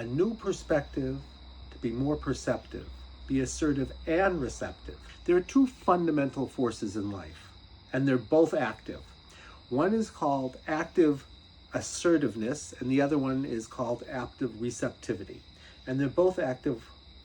a new perspective to be more perceptive, be assertive and receptive. There are two fundamental forces in life, and they're both active. One is called active assertiveness, and the other one is called active receptivity. And they're both active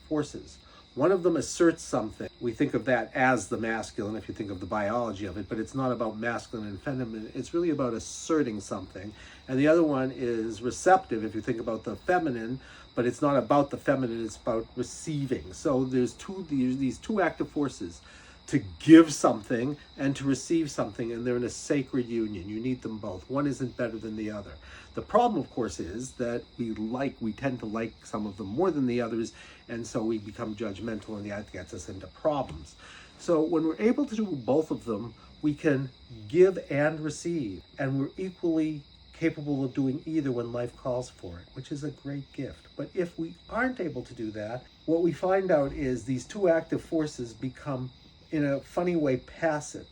forces. One of them asserts something. We think of that as the masculine if you think of the biology of it, but it's not about masculine and feminine. It's really about asserting something. And the other one is receptive if you think about the feminine, but it's not about the feminine, it's about receiving. So there's these two active forces, to give something and to receive something, and they're in a sacred union. You need them both. One isn't better than the other. The problem, of course, is that we tend to like some of them more than the others, and so we become judgmental, and that gets us into problems. So when we're able to do both of them, we can give and receive, and we're equally capable of doing either when life calls for it, which is a great gift. But if we aren't able to do that, what we find out is these two active forces become, in a funny way, passive,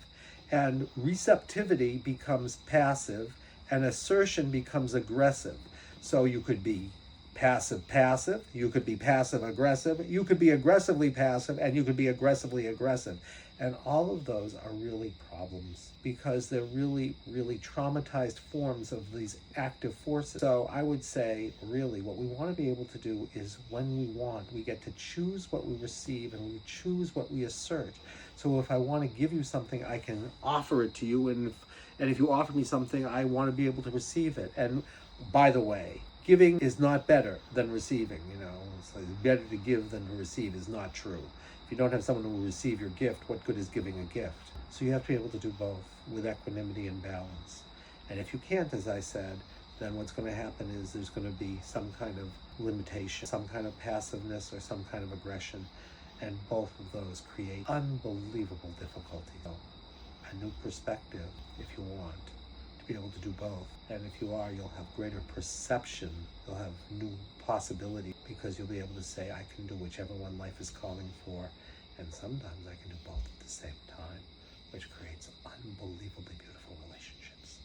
and receptivity becomes passive and assertion becomes aggressive. So you could be passive, you could be passive aggressive, you could be aggressively passive, and you could be aggressively aggressive. And all of those are really problems because they're really, really traumatized forms of these active forces. So I would say, really, what we want to be able to do is when we want, we get to choose what we receive and we choose what we assert. So if I want to give you something, I can offer it to you. And if you offer me something, I want to be able to receive it. And by the way, giving is not better than receiving. It's better to give than to receive is not true. If you don't have someone who will receive your gift, what good is giving a gift? So you have to be able to do both with equanimity and balance. And if you can't, as I said, then what's going to happen is there's going to be some kind of limitation, some kind of passiveness or some kind of aggression. And both of those create unbelievable difficulty. So a new perspective, if you want, to be able to do both. And if you are, you'll have greater perception. You'll have new possibility because you'll be able to say, I can do whichever one life is calling for. And sometimes I can do both at the same time, which creates unbelievably beautiful relationships.